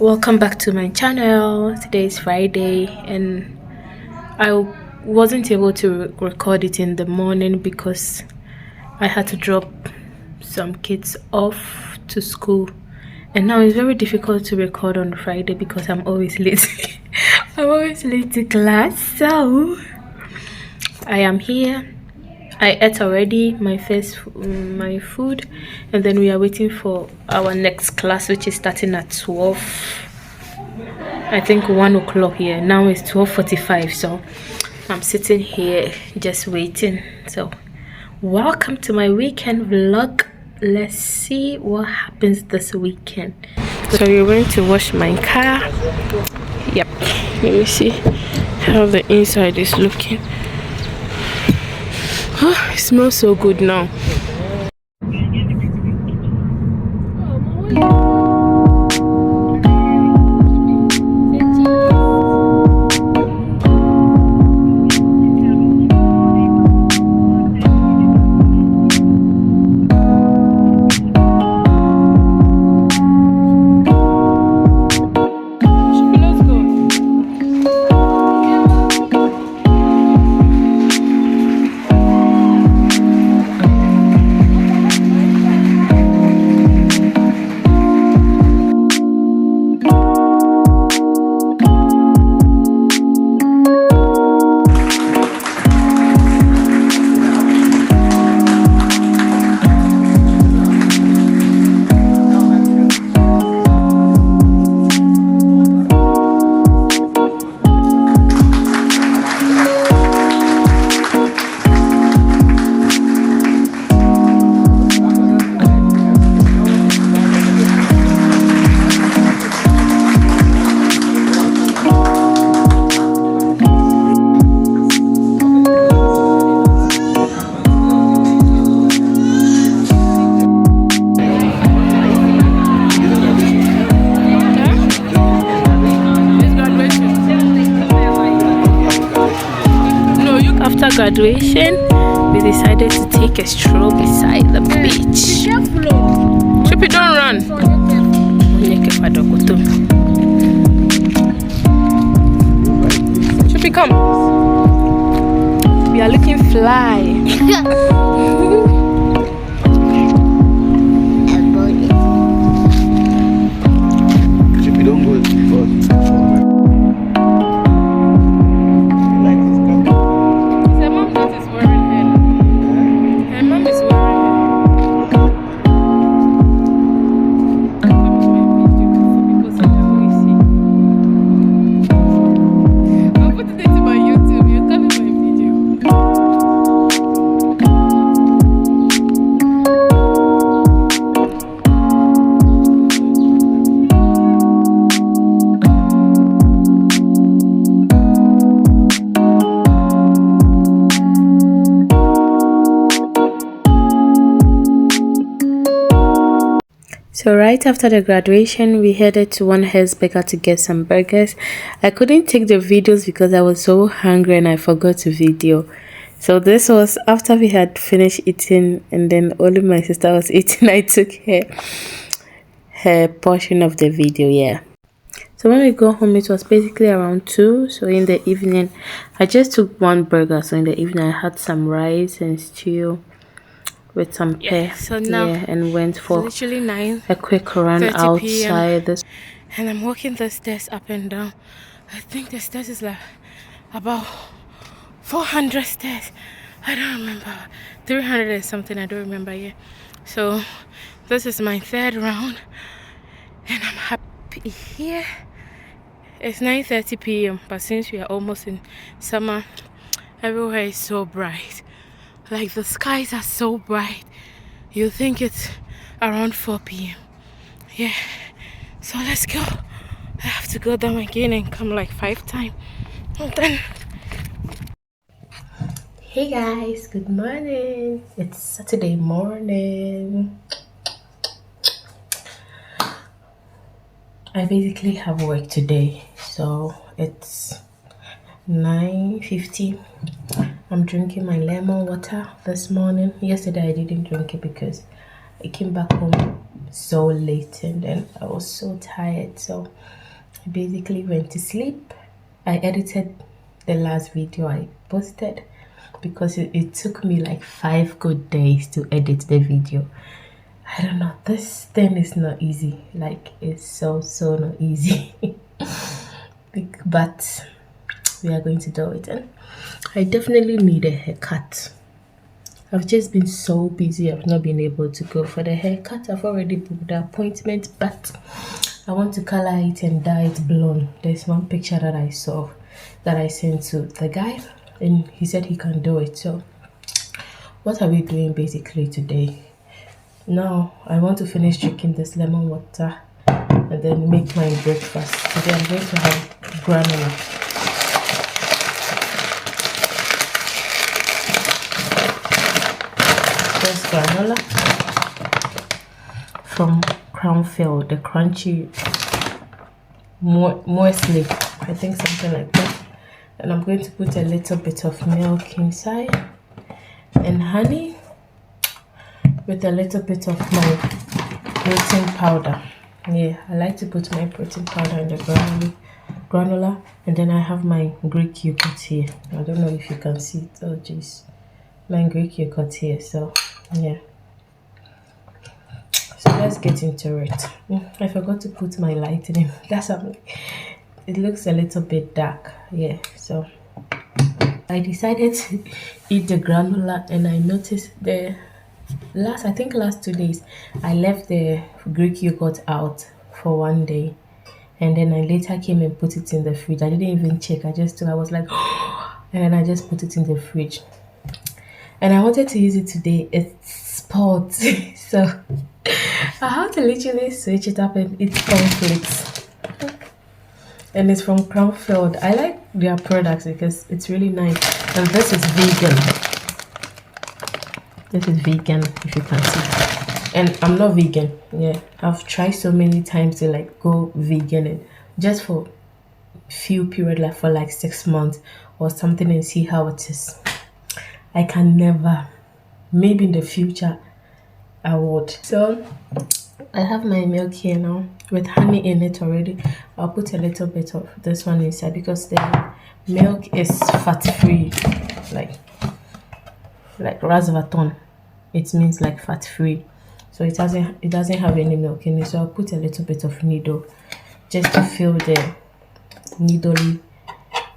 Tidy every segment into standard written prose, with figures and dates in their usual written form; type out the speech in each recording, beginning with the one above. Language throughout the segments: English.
Welcome back to my channel. Today is Friday and I wasn't able to record it in the morning because I had to drop some kids off to school, and now it's very difficult to record on Friday because I'm always late. I'm always late to class. So I am here. I ate already my food, and then we are waiting for our next class, which is starting at 12. I think 1 o'clock here. Now it's 12:45, so I'm sitting here just waiting. So welcome to my weekend vlog. Let's see what happens this weekend. So we're going to wash my car. Yep, let me see how the inside is looking. Oh, it smells so good now. After graduation, we decided to take a stroll beside the beach. Chippy, don't run. Chippy, come. We are looking fly. Chippy, don't go first. So right after the graduation, we headed to One Hair's Burger to get some burgers. I couldn't take the videos because I was so hungry and I forgot to video. So this was after we had finished eating, and then only my sister was eating. I took her portion of the video. Yeah. So when we go home, it was basically around 2. So in the evening, I just took one burger. So in the evening, I had some rice and stew with some pear, so now and went for literally a quick run outside this. And I'm walking the stairs up and down. I think the stairs is like about 400 stairs. I don't remember, 300 and something. I don't remember yet. So this is my third round and I'm happy here. It's 9:30 p.m. but since we are almost in summer, everywhere is so bright. Like the skies are so bright, you think it's around 4 p.m. Yeah, so let's go. I have to go down again and come like 5 times. And then Hey guys, good morning. It's Saturday morning. I basically have work today, so it's 9:50. I'm drinking my lemon water this morning. Yesterday I didn't drink it because I came back home so late, and then I was so tired, so I basically went to sleep. I edited the last video I posted because it took me like 5 good days to edit the video. I don't know, this thing is not easy, like it's so not easy. But we are going to do it, and I definitely need a haircut. I've just been so busy, I've not been able to go for the haircut. I've already booked the appointment, but I want to color it and dye it blonde. There's one picture that I saw that I sent to the guy, and he said he can do it. So what are we doing basically today? Now I want to finish drinking this lemon water and then make my breakfast. Today I'm going to have granola. This granola from Crownfield, the crunchy muesli, I think something like that. And I'm going to put a little bit of milk inside and honey with a little bit of my protein powder. Yeah, I like to put my protein powder in the granola, and then I have my Greek yogurt here. I don't know if you can see it. Oh jeez, my Greek yogurt here. So yeah, so let's get into it. I forgot to put my lighting. That's how it looks a little bit dark. Yeah, so I decided to eat the granola, and I noticed I think last 2 days I left the Greek yogurt out for 1 day, and then I later came and put it in the fridge. I didn't even check. I was like and then I just put it in the fridge, and I wanted to use it today. It's spoiled. So I have to literally switch it up and eat cornflakes. And it's from Crownfield. I like their products because it's really nice. And this is vegan. This is vegan, if you can see. And I'm not vegan. Yeah, I've tried so many times to like go vegan, and just for few period, like for like 6 months or something, and see how it is. I can never. Maybe in the future I would. So I have my milk here now with honey in it already. I'll put a little bit of this one inside because the milk is fat free, like rasvaton. It means like fat free, so it doesn't have any milk in it. So I'll put a little bit of needle just to feel the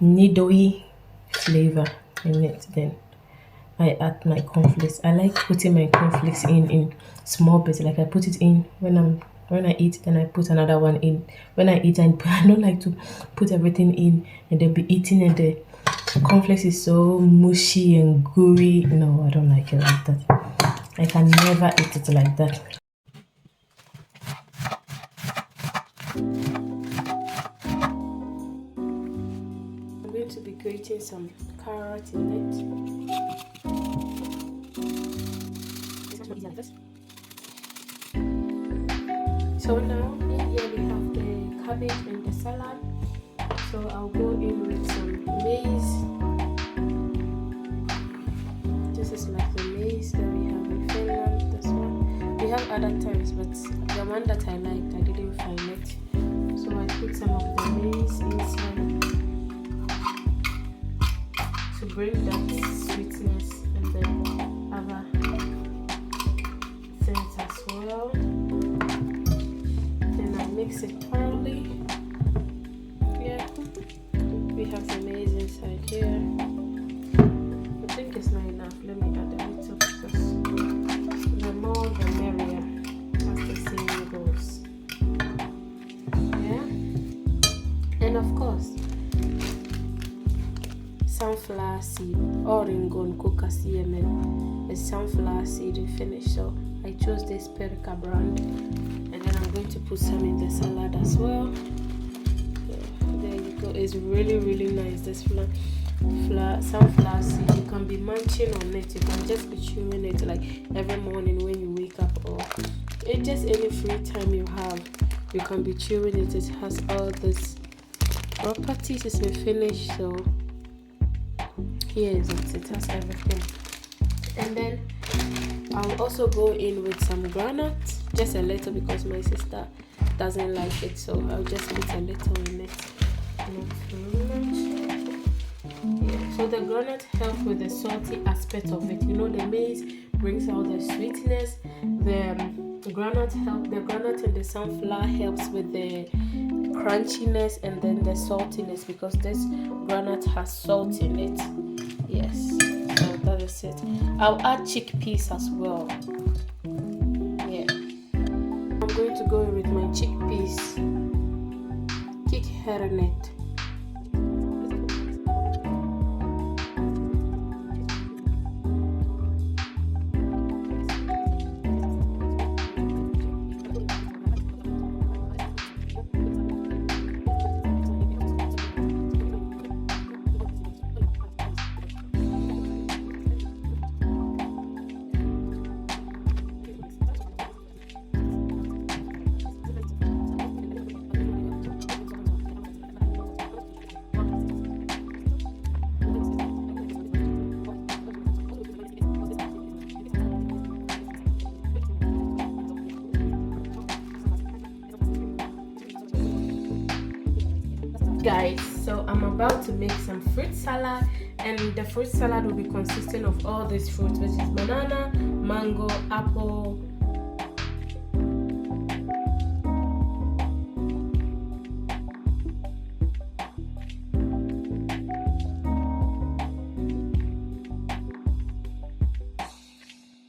needly flavor in it. Then I add my cornflakes. I like putting my cornflakes in small bits. Like I put it in when I eat, then I put another one in when I eat. And I don't like to put everything in and then be eating, and the cornflakes is so mushy and gooey. No, I don't like it like that. I can never eat it like that. I'm going to be grating some carrot in it. So now here we have the cabbage and the salad. So I'll go in with some maize. This is like the maize that we have in Finland. This one we have other types, but the one that I liked, I didn't find it. So I put some of the maize inside to bring that sweetness and then other things as well. Then I mix it thoroughly. Yeah, we have the maize inside here. I think it's not enough. Let me add a little because the more the merrier, as the saying goes. Yeah, and of course sunflower seed, Oregon Coca CMN is sunflower seed in finish. So I chose this Perica brand, and then I'm going to put some in the salad as well. There you go. It's really nice. This sunflower seed, you can be munching on it. You can just be chewing it like every morning when you wake up, or it just any free time you have, you can be chewing it. It has all this properties. It's been finished, so here is it. It has everything. And then I'll also go in with some granite, just a little because my sister doesn't like it, so I'll just put a little in it. Not much. Yeah, so the granite helps with the salty aspect of it. You know, the maize brings out the sweetness. The granite and the sunflower helps with the crunchiness and then the saltiness, because this granite has salt in it. Yes, so that is it. I'll add chickpeas as well. Yeah, I'm going to go with my chickpeas. Kick hernet. Guys, so I'm about to make some fruit salad, and the fruit salad will be consisting of all these fruits, which is banana, mango, apple,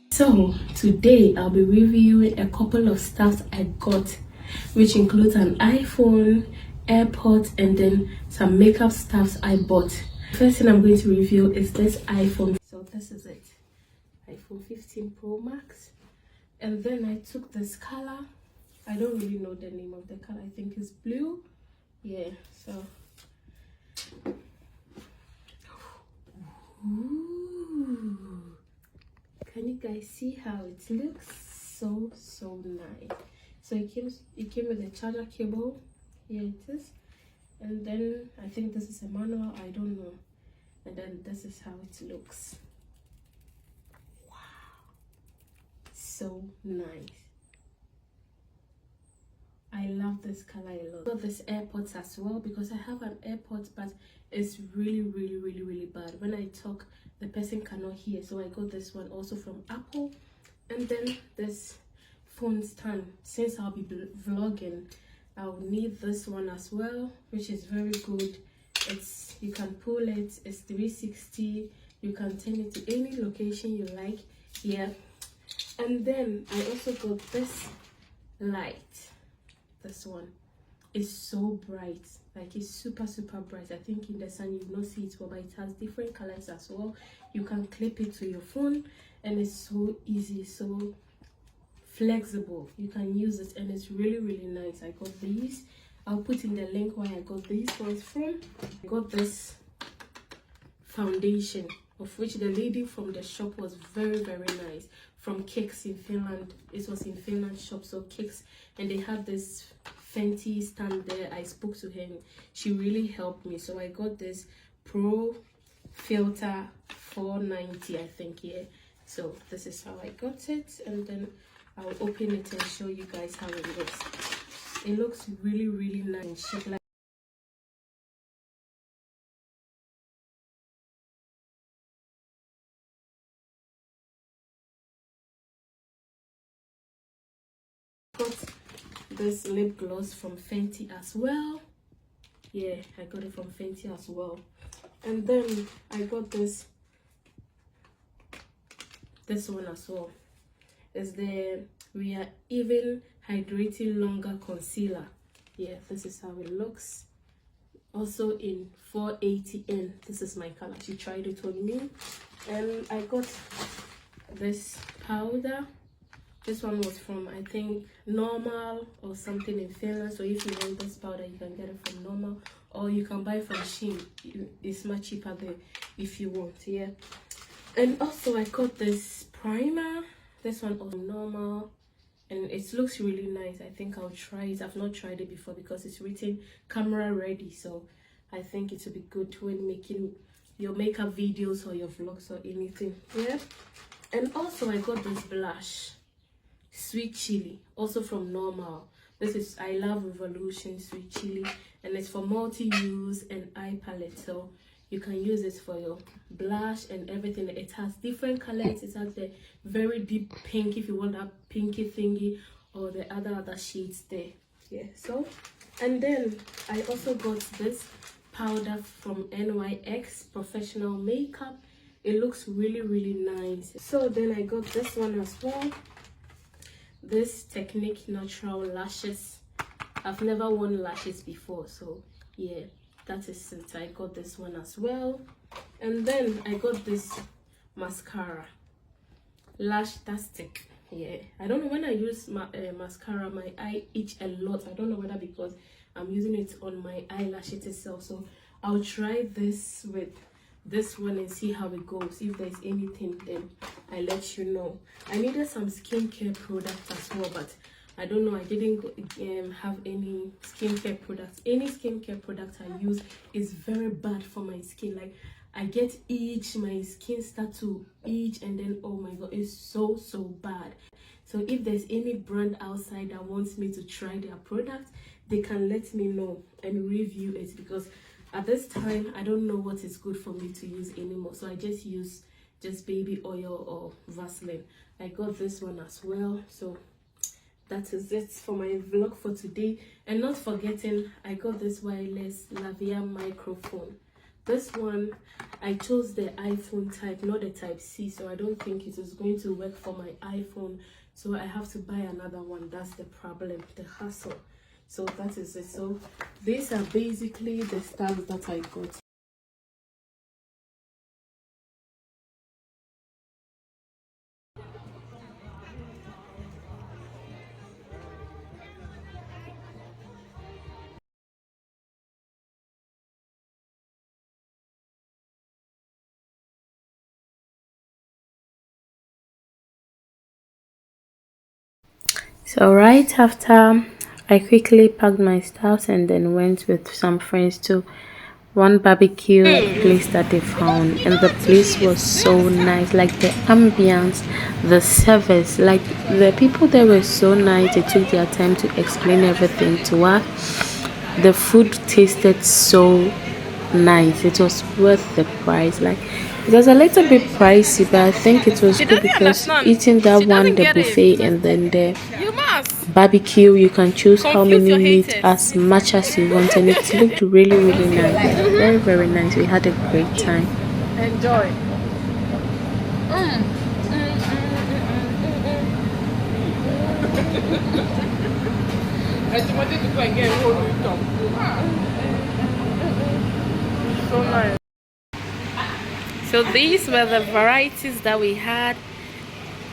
so today I'll be reviewing a couple of stuff I got, which includes an iPhone, AirPods, and then some makeup stuffs I bought. First thing I'm going to review is this iPhone. So this is it, iPhone 15 Pro Max. And then I took this color. I don't really know the name of the color. I think it's blue. Yeah, so ooh. Can you guys see how it looks? So nice. So it came with a charger cable. Here it is. And then I think this is a manual, I don't know. And then this is how it looks. Wow, so nice. I love this color a lot. I got this AirPods as well because I have an AirPods, but it's really bad. When I talk, the person cannot hear, so I got this one also from Apple. And then this phone stand. Since I'll be vlogging, I'll need this one as well, which is very good. It's, you can pull it, it's 360, you can turn it to any location you like. Yeah. And then I also got this light. This one is so bright, like it's super bright. I think in the sun you will not see it well, but it has different colors as well. You can clip it to your phone, and it's so easy, so flexible. You can use it, and it's really nice. I got these. I'll put in the link where I got these ones from. I got this foundation, of which the lady from the shop was very nice, from Kicks in Finland. It was in Finland shop, so Kicks, and they had this Fenty stand there. I spoke to her, she really helped me. So I got this Pro Filter 490, I think. Yeah, so this is how I got it, and then I'll open it and show you guys how it looks. It looks really nice, shaped like this lip gloss from Fenty as well. Yeah, I got it from Fenty as well. And then I got this one as well. It's the We Are Even Hydrating Longer Concealer. Yeah, this is how it looks. Also in 480N. This is my color. She tried it on me. And I got this powder. This one was from, I think, Normal or something in Finland. So if you want this powder, you can get it from Normal, or you can buy from Shein. It's much cheaper there if you want. Yeah. And also I got this primer. This one also Normal, and it looks really nice. I think I'll try it. I've not tried it before because it's written camera ready, so I think it will be good when making your makeup videos or your vlogs or anything. Yeah. And also I got this blush, Sweet Chili, also from Normal. This is I Love Revolution Sweet Chili, and it's for multi-use and eye palette, so you can use it for your blush and everything. It has different colors. It has the very deep pink if you want that pinky thingy, or the other shades there. Yeah, so, and then I also got this powder from NYX Professional Makeup. It looks really nice. So then I got this one as well, this Technique Natural Lashes. I've never worn lashes before, so yeah, that is it. I got this one as well. And then I got this mascara, Lashtastic. Yeah, I don't know, when I use my mascara, my eye itch a lot. I don't know whether because I'm using it on my eyelashes itself. So I'll try this with this one and see how it goes. If there's anything, then I let you know. I needed some skincare products as well, but I don't know, I didn't have any skincare products. Any skincare product I use is very bad for my skin. Like, I get itch, my skin start to itch, and then oh my god, it's so bad. So if there's any brand outside that wants me to try their product, they can let me know and review it, because at this time I don't know what is good for me to use anymore. So I just use just baby oil or Vaseline. I got this one as well. So that is it for my vlog for today. And not forgetting, I got this wireless Lavia microphone. This one, I chose the iPhone type, not the type C, so I don't think it is going to work for my iPhone, so I have to buy another one. That's the problem, the hassle. So that is it. So these are basically the stuff that I got. So right after, I quickly packed my stuff and then went with some friends to one barbecue place that they found, and the place was so nice. Like the ambience, the service, like the people there were so nice. They took their time to explain everything to us. The food tasted so nice. It was worth the price. Like, it was a little bit pricey, but I think it was good because eating that one, the buffet, and then the barbecue, you can choose how many meat as much as you want, and it looked really nice. Very nice. We had a great time. Enjoy. So nice. So these were the varieties that we had,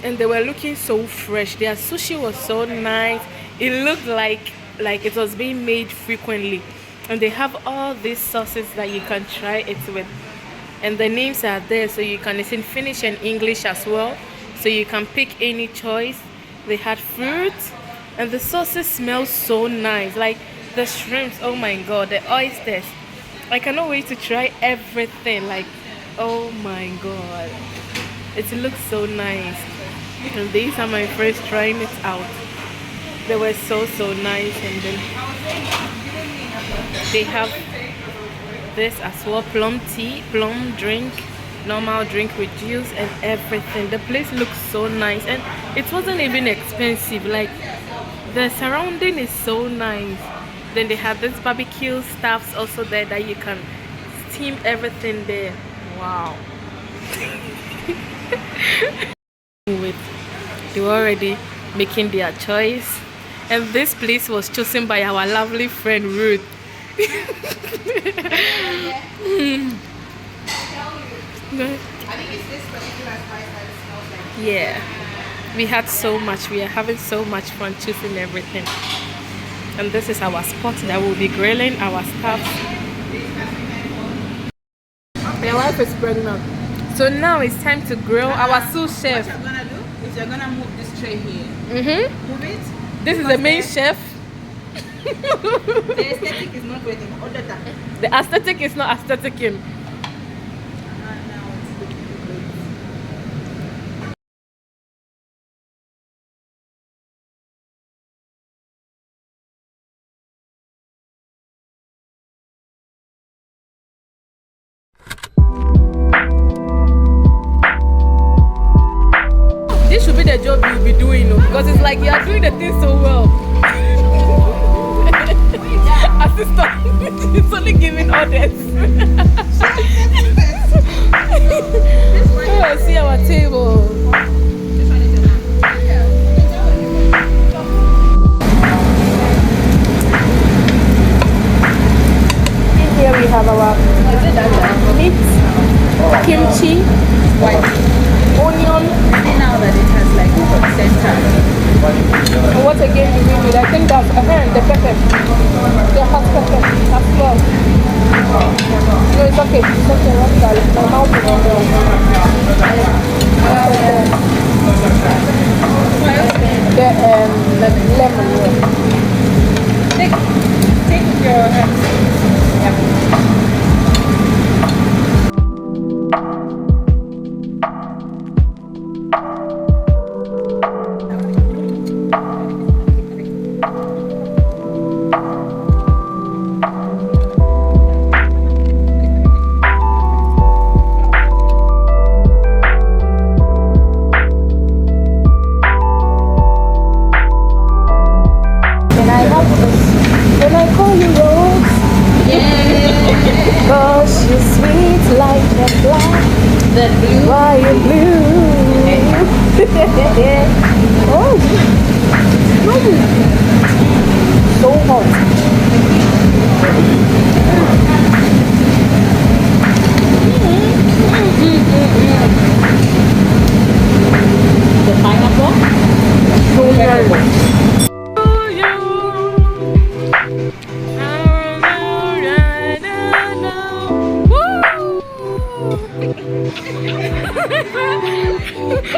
and they were looking so fresh. Their sushi was so nice. It looked like it was being made frequently. And they have all these sauces that you can try it with, and the names are there, so you can, it's in Finnish and English as well, so you can pick any choice. They had fruit, and the sauces smell so nice. Like the shrimps, oh my god, the oysters. I cannot wait to try everything. Like, oh my god, it looks so nice. And these are my first trying it out. They were so nice. And then they have this as well, plum tea, plum drink, normal drink with juice and everything. The place looks so nice, and it wasn't even expensive. Like, the surrounding is so nice. Then they have this barbecue stuffs also there that you can steam everything there. Wow. They were already making their choice, and this place was chosen by our lovely friend Ruth. I think it's this particular spice that smells like. Yeah, we had so much. We are having so much fun choosing everything, and this is our spot that we'll be grilling our stuff. My wife is pregnant, so now it's time to grill our sous chef. What you're gonna do is you're gonna move this tray here. Move it. This is the main chef. The aesthetic is not waiting. Order that. The aesthetic is not aestheticing. be doing, because it's like you are doing the thing so well. Assistant, it's only giving orders. Oh, see our table. Here we have our meat, kimchi, onion. Now that it has like center. And what again do we need? I think that's the pepper. The hot pepper as well. No, it's okay. It's okay. What's that? My mouth is on the lemon. Take your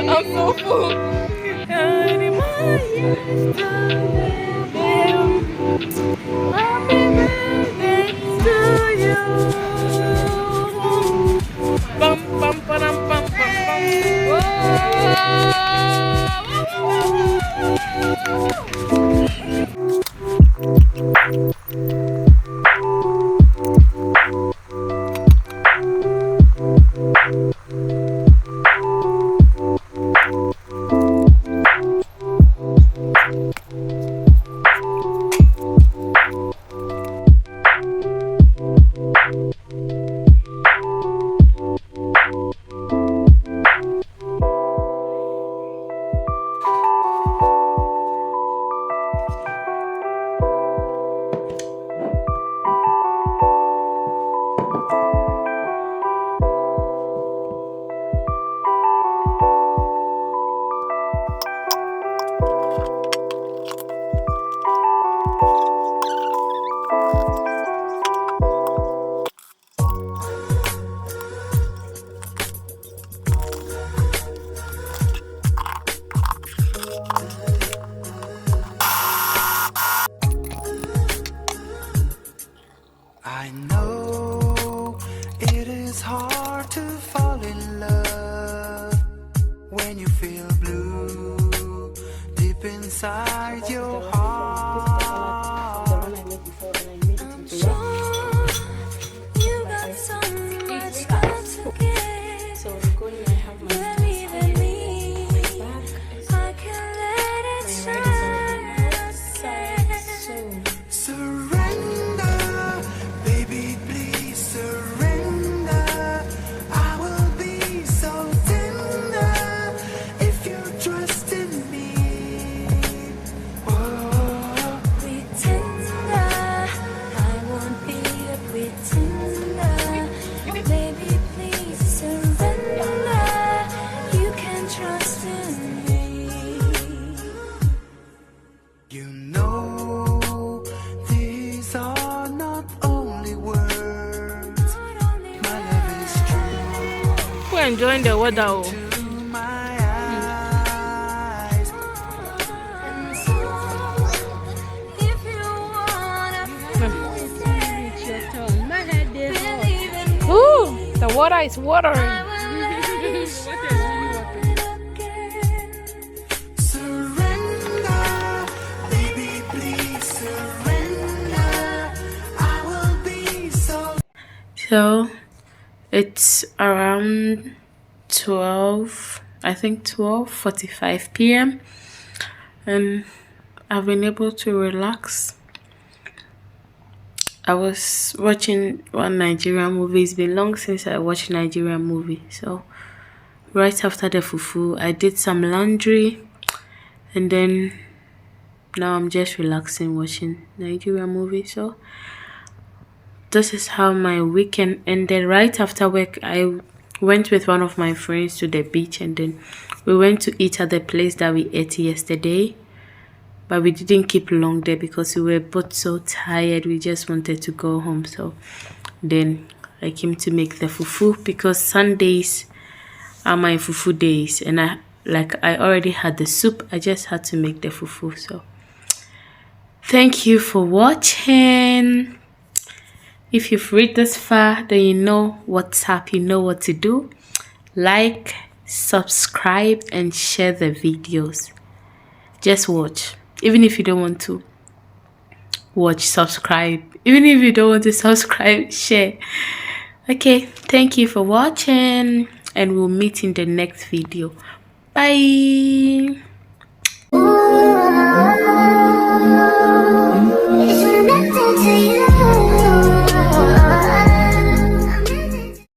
I'm so full. Happy birthday to you. Bum, bum, ba-dum, bum, bum, I know it is hard to fall in love when you feel blue deep inside your heart. I'm sure you got so much love to give. So I'm going to have my Believe in me, I can let it shine. Surrender, baby, please surrender. I will be so tender if you trust in me. Oh, pretender, I won't be a pretender. Baby, please surrender. You can trust in me. You know, these are not only words. My love is true We're enjoying the weather. Oh. to my eyes. And so, if you wanna believe in me, Ooh, the water is watering. I will let it shine again. Surrender, baby, please surrender. I will be so. So it's around 12 I think 12:45 p.m. and I've been able to relax. I was watching one Nigerian movie. It's been long since I watched Nigerian movie. So right after the fufu, I did some laundry, and then now I'm just relaxing watching Nigerian movie. So this is how my weekend ended. Right after work, I went with one of my friends to the beach, and then we went to eat at the place that we ate yesterday. But we didn't keep long there because we were both so tired. We just wanted to go home. So then I came to make the fufu because Sundays are my fufu days, and I already had the soup. I just had to make the fufu. So thank you for watching. If you've read this far, then you know what's up, you know what to do. Like, subscribe, and share the videos. Just watch. Even if you don't want to watch, subscribe. Even if you don't want to subscribe, share. Okay, thank you for watching, and we'll meet in the next video. Bye.